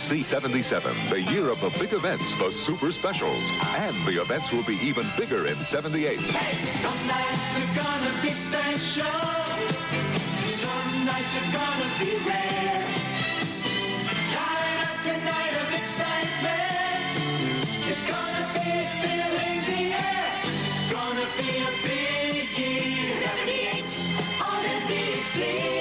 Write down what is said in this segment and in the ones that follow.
C77, the year of the big events, the super specials. And the events will be even bigger in 78. Hey, some nights are gonna be special. Some nights are gonna be rare. Night after night of excitement. It's gonna be filling the air. It's gonna be a big year. 78 on NBC.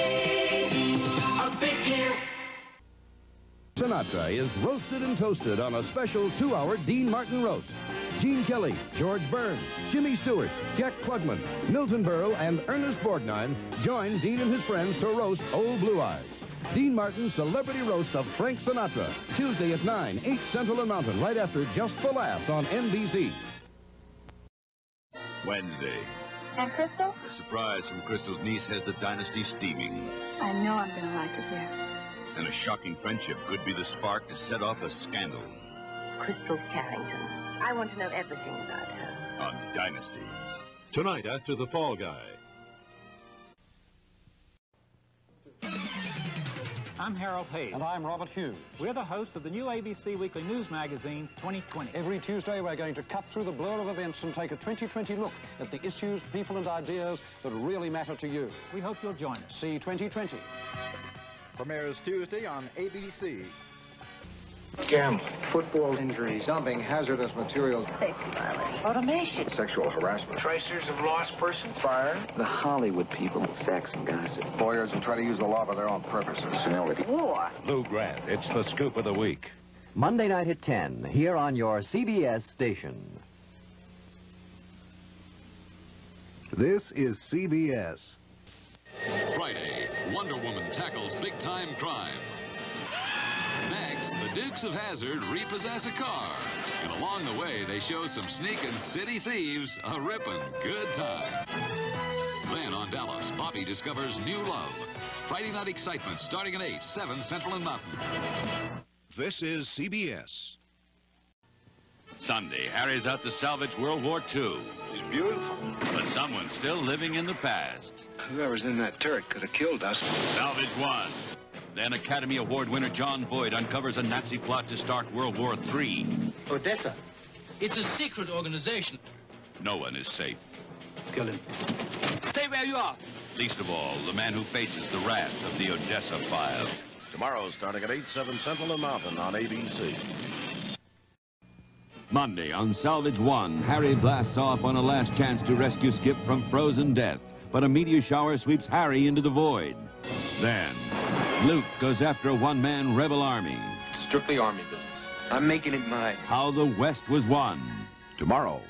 Sinatra is roasted and toasted on a special 2-hour Dean Martin roast. Gene Kelly, George Burns, Jimmy Stewart, Jack Klugman, Milton Berle, and Ernest Borgnine join Dean and his friends to roast Old Blue Eyes. Dean Martin's celebrity roast of Frank Sinatra, Tuesday at 9, 8 Central and Mountain, right after Just for Laughs on NBC. Wednesday. And Crystal? A surprise from Crystal's niece has the dynasty steaming. I know I'm going to like it here. And a shocking friendship could be the spark to set off a scandal. Crystal Carrington. I want to know everything about her. On Dynasty. Tonight after The Fall Guy. I'm Harold Hayes. And I'm Robert Hughes. We're the hosts of the new ABC Weekly News Magazine 2020. Every Tuesday we're going to cut through the blur of events and take a 2020 look at the issues, people and ideas that really matter to you. We hope you'll join us. See 2020. Premieres Tuesday on ABC. Gambling, football injuries, dumping hazardous materials, Safety violation, automation, sexual harassment, tracers of lost person, fire, the Hollywood people, sex and gossip, lawyers who try to use the law for their own purposes, senility, war. Lou Grant, it's the scoop of the week. Monday night at 10, here on your CBS station. This is CBS. Friday, Wonder Woman tackles big-time crime. Next, the Dukes of Hazzard repossess a car. And along the way, they show some sneaking city thieves a ripping good time. Then on Dallas, Bobby discovers new love. Friday night excitement starting at 8, 7 Central and Mountain. This is CBS. Sunday, Harry's out to salvage World War II. It's beautiful. But someone's still living in the past. Whoever's in that turret could have killed us. Salvage 1. Then Academy Award winner John Boyd uncovers a Nazi plot to start World War III. Odessa. It's a secret organization. No one is safe. Kill him. Stay where you are. Least of all, the man who faces the wrath of the Odessa file. Tomorrow, starting at 8, 7 Central and Mountain on ABC. Monday on Salvage 1, Harry blasts off on a last chance to rescue Skip from frozen death. But a meteor shower sweeps Harry into the void. Then, Luke goes after a one-man rebel army. Strictly army business. I'm making it mine. How the West was won. Tomorrow.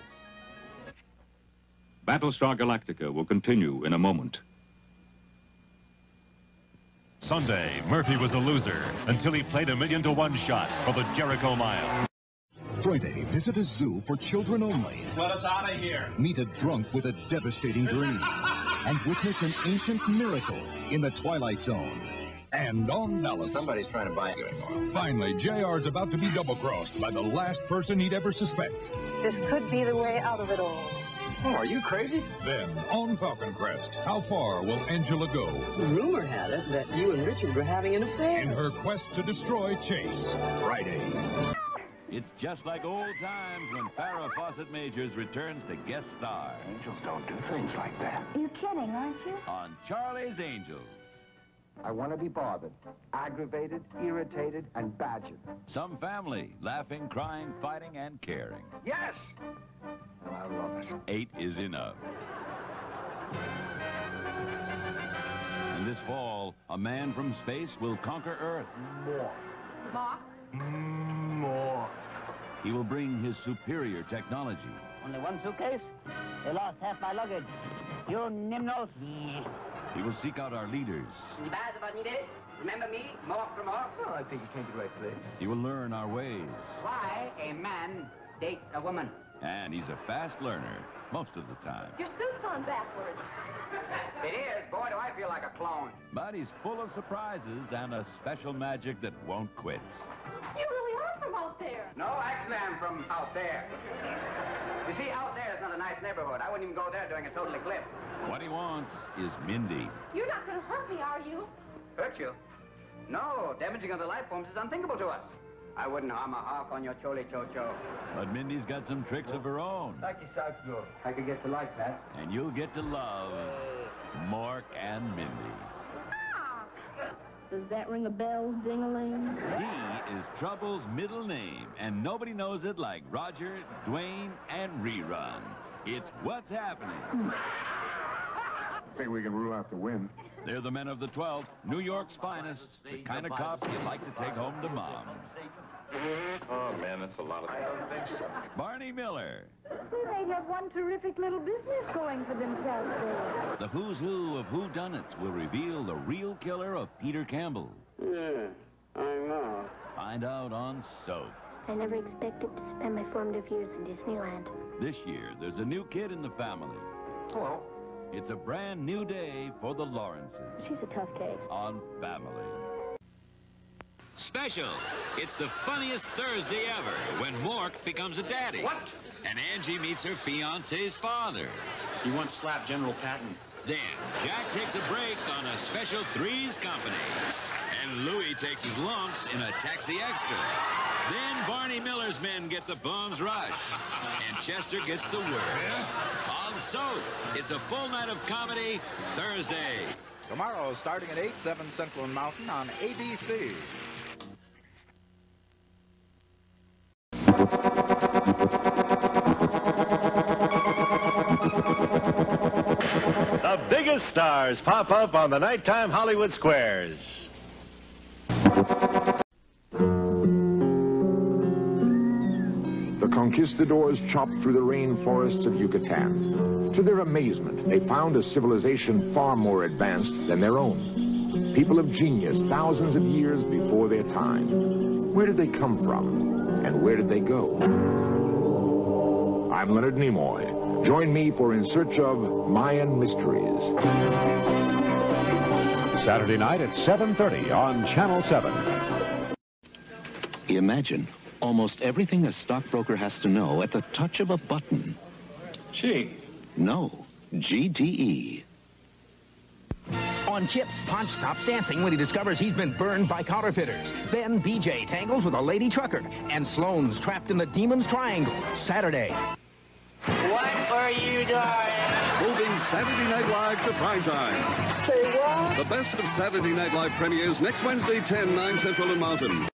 Battlestar Galactica will continue in a moment. Sunday, Murphy was a loser until he played a 1,000,000-to-1 shot for the Jericho Mile. Friday, visit a zoo for children only. Let us out of here. Meet a drunk with a devastating dream. And witness an ancient miracle in the Twilight Zone. And on Dallas. Somebody's trying to buy you anymore. Finally, JR's about to be double-crossed by the last person he'd ever suspect. This could be the way out of it all. Oh, are you crazy? Then, on Falcon Crest, how far will Angela go? The rumor had it that you and Richard were having an affair. In her quest to destroy Chase. Friday. It's just like old times when Farrah Fawcett Majors returns to guest star. Angels don't do things like that. You're kidding, aren't you? On Charlie's Angels. I want to be bothered, aggravated, irritated, and badgered. Some family, laughing, crying, fighting, and caring. Yes! I love it. 8 is enough. And this fall, a man from space will conquer Earth. More. Mark? More. He will bring his superior technology. Only one suitcase? They lost half my luggage. You nimnos. He will seek out our leaders. Remember me, Mark from Mark? Oh, I think you came to the right place. He will learn our ways. Why a man dates a woman. And he's a fast learner, most of the time. Your suit's on backwards. It is. Boy, do I feel like a clone. But he's full of surprises and a special magic that won't quit. You really are from out there. No, actually, I'm from out there. You see, out there is not a nice neighborhood. I wouldn't even go there during a total eclipse. What he wants is Mindy. You're not going to hurt me, are you? Hurt you? No, damaging other life forms is unthinkable to us. I wouldn't harm a hawk on your chole cho-cho. But Mindy's got some tricks of her own. I could get to like that. And you'll get to love Mork and Mindy. Does that ring a bell, ding-a-ling? D is Trouble's middle name, and nobody knows it like Roger, Dwayne, and Rerun. It's What's Happening. I think we can rule out the win. They're the men of the 12th, New York's finest, the kind of cops you'd like to take home to mom. Oh, man, that's a lot of... I don't think so. Barney Miller. They have one terrific little business going for themselves there. The who's who of whodunits will reveal the real killer of Peter Campbell. Yeah, I know. Find out on Soap. I never expected to spend my formative years in Disneyland. This year, there's a new kid in the family. Hello. It's a brand new day for the Lawrences. She's a tough case. On Family. Special. It's the funniest Thursday ever when Mork becomes a daddy. What? And Angie meets her fiancé's father. He once slapped General Patton. Then Jack takes a break on a special Threes Company. And Louie takes his lumps in a Taxi Extra. Then Barney Miller's men get the bum's rush. And Chester gets the word. On Soap, it's a full night of comedy Thursday. Tomorrow, starting at 8, 7 Central and Mountain on ABC. The biggest stars pop up on the nighttime Hollywood squares. The conquistadors chopped through the rainforests of Yucatan. To their amazement, they found a civilization far more advanced than their own. People of genius thousands of years before their time. Where did they come from? And where did they go? I'm Leonard Nimoy. Join me for In Search of Mayan Mysteries. Saturday night at 7:30 on Channel 7. Imagine almost everything a stockbroker has to know at the touch of a button. Gee. No, GTE. On Chip's, Punch stops dancing when he discovers he's been burned by counterfeiters. Then BJ tangles with a lady trucker, and Sloane's trapped in the Demon's Triangle. Saturday. What were you doing? Moving Saturday Night Live to primetime. Say what? The best of Saturday Night Live premieres next Wednesday, 10, 9 Central and Mountain.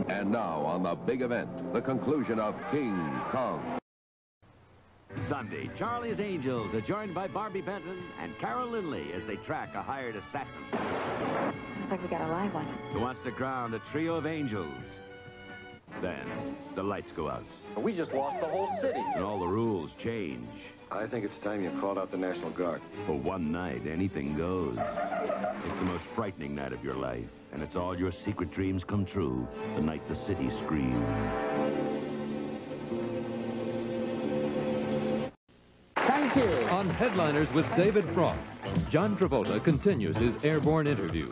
And now on the big event, the conclusion of King Kong. Sunday, Charlie's Angels are joined by Barbie Benton and Carol Lindley as they track a hired assassin. Looks like we got a live one. Who wants to ground a trio of angels. Then, the lights go out. We just lost the whole city. And all the rules change. I think it's time you called out the National Guard. For one night, anything goes. It's the most frightening night of your life. And it's all your secret dreams come true the night the city screams. Thank you. On Headliners with David Frost, John Travolta continues his airborne interview.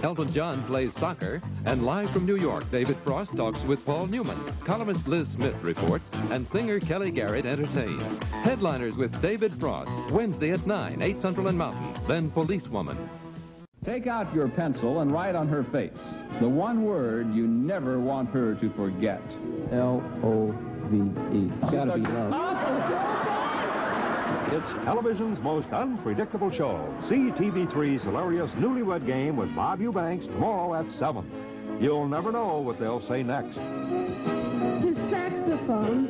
Elton John plays soccer, and live from New York, David Frost talks with Paul Newman. Columnist Liz Smith reports, and singer Kelly Garrett entertains. Headliners with David Frost, Wednesday at 9, 8 Central and Mountain, then Policewoman. Take out your pencil and write on her face the one word you never want her to forget. L-O-V-E. Gotta be love. It's television's most unpredictable show. See TV3's hilarious Newlywed Game with Bob Eubanks tomorrow at 7. You'll never know what they'll say next. His sax phone.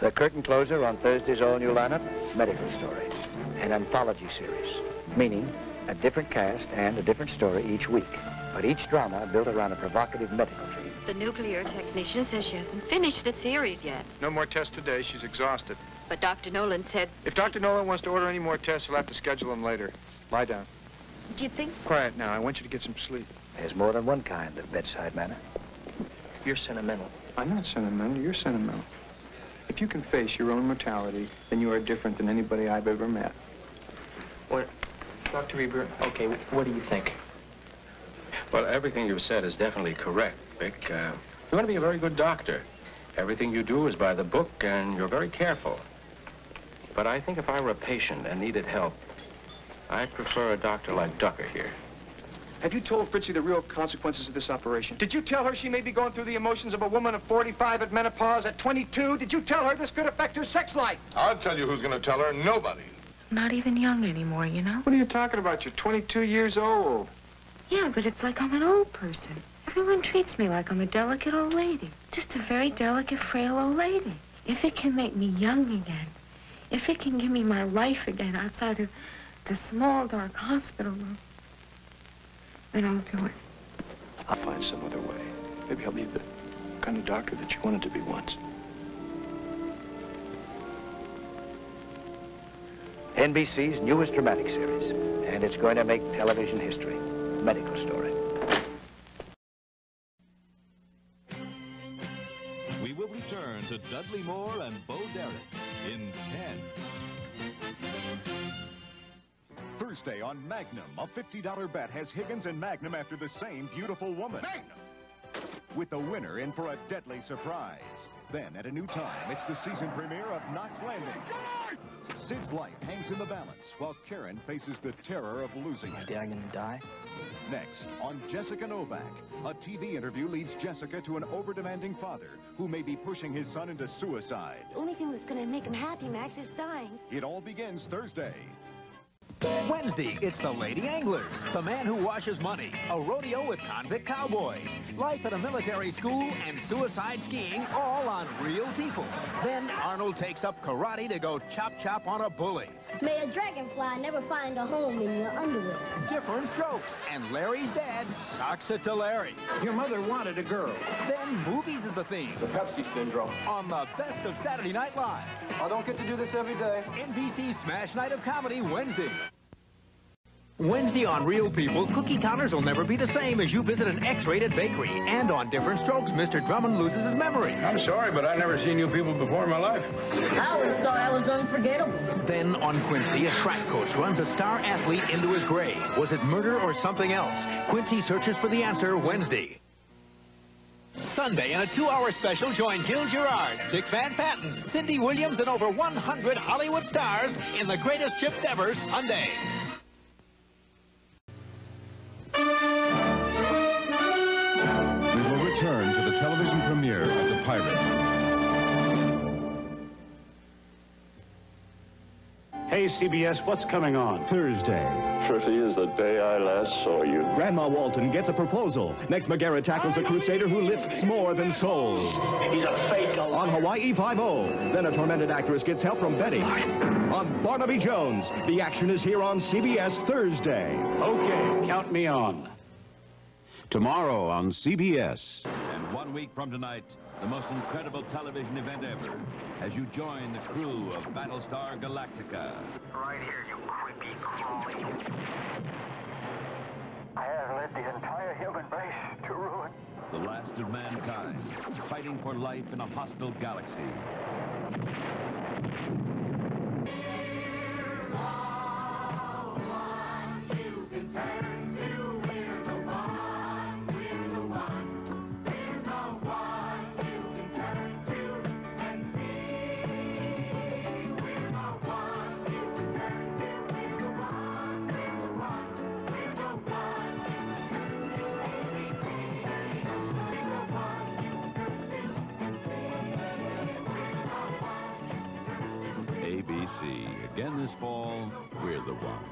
The curtain closer on Thursday's all-new lineup, Medical Story, an anthology series, meaning a different cast and a different story each week, but each drama built around a provocative medical theme. The nuclear technician says she hasn't finished the series yet. No more tests today. She's exhausted. But Dr. Nolan said... If Dr. Nolan wants to order any more tests, he'll have to schedule them later. Lie down. Do you think... Quiet now. I want you to get some sleep. There's more than one kind of bedside manner. You're sentimental. I'm not sentimental. You're sentimental. If you can face your own mortality, then you are different than anybody I've ever met. What? Dr. Reber, Okay, what do you think? Well, everything you've said is definitely correct, Vic. You want to be a very good doctor. Everything you do is by the book, and you're very careful. But I think if I were a patient and needed help, I'd prefer a doctor like Ducker here. have you told Fritzie the real consequences of this operation? Did you tell her she may be going through the emotions of a woman of 45 at menopause at 22? Did you tell her this could affect her sex life? I'll tell you who's going to tell her. Nobody. Not even young anymore, you know? What are you talking about? You're 22 years old. Yeah, but it's like I'm an old person. Everyone treats me like I'm a delicate old lady. Just a very delicate, frail old lady. If it can make me young again, if it can give me my life again outside of the small, dark hospital room, then I'll do it. I'll find some other way. Maybe I'll be the kind of doctor that you wanted to be once. NBC's newest dramatic series, and it's going to make television history. Medical Story. We will return to Dudley Moore and Bo Derek in 10. Thursday on Magnum, a $50 bet has Higgins and Magnum after the same beautiful woman. Magnum! With the winner in for a deadly surprise. Then, at a new time, it's the season premiere of Knots Landing. Sid's life hangs in the balance, while Karen faces the terror of losing it. Is Dad gonna die? Next, on Jessica Novak, a TV interview leads Jessica to an over-demanding father who may be pushing his son into suicide. The only thing that's gonna make him happy, Max, is dying. It all begins Thursday. Wednesday, it's the Lady Anglers, the man who washes money, a rodeo with convict cowboys, life at a military school, and suicide skiing, all on real people. Then Arnold takes up karate to go chop-chop on a bully. May a dragonfly never find a home in your underwear. Different strokes, and Larry's dad socks it to Larry. Your mother wanted a girl. Then movies is the theme. The Pepsi syndrome. On the best of Saturday Night Live. I don't get to do this every day. NBC Smash Night of Comedy Wednesday. Wednesday on Real People, cookie counters will never be the same as you visit an X-rated bakery. And on Different Strokes, Mr. Drummond loses his memory. I'm sorry, but I've never seen you people before in my life. I always thought I was unforgettable. Then on Quincy, a track coach runs a star athlete into his grave. Was it murder or something else? Quincy searches for the answer Wednesday. Sunday, in a 2-hour special, join Gil Gerard, Dick Van Patten, Cindy Williams, and over 100 Hollywood stars in the greatest chips ever Sunday. We will return to the television premiere of The Pirate. Hey, CBS, what's coming on? Thursday. Surely is the day I last saw you. Grandma Walton gets a proposal. Next, McGarrett tackles a crusader who lifts more than souls. He's a fake. On Hawaii Five-0, then a tormented actress gets help from Betty. On Barnaby Jones, the action is here on CBS Thursday. Okay, count me on. Tomorrow on CBS. And 1 week from tonight, the most incredible television event ever, as you join the crew of Battlestar Galactica. Right here, you creepy crawly. I have led the entire human race to ruin. The last of mankind, fighting for life in a hostile galaxy. ABC. Again this fall, we're the one.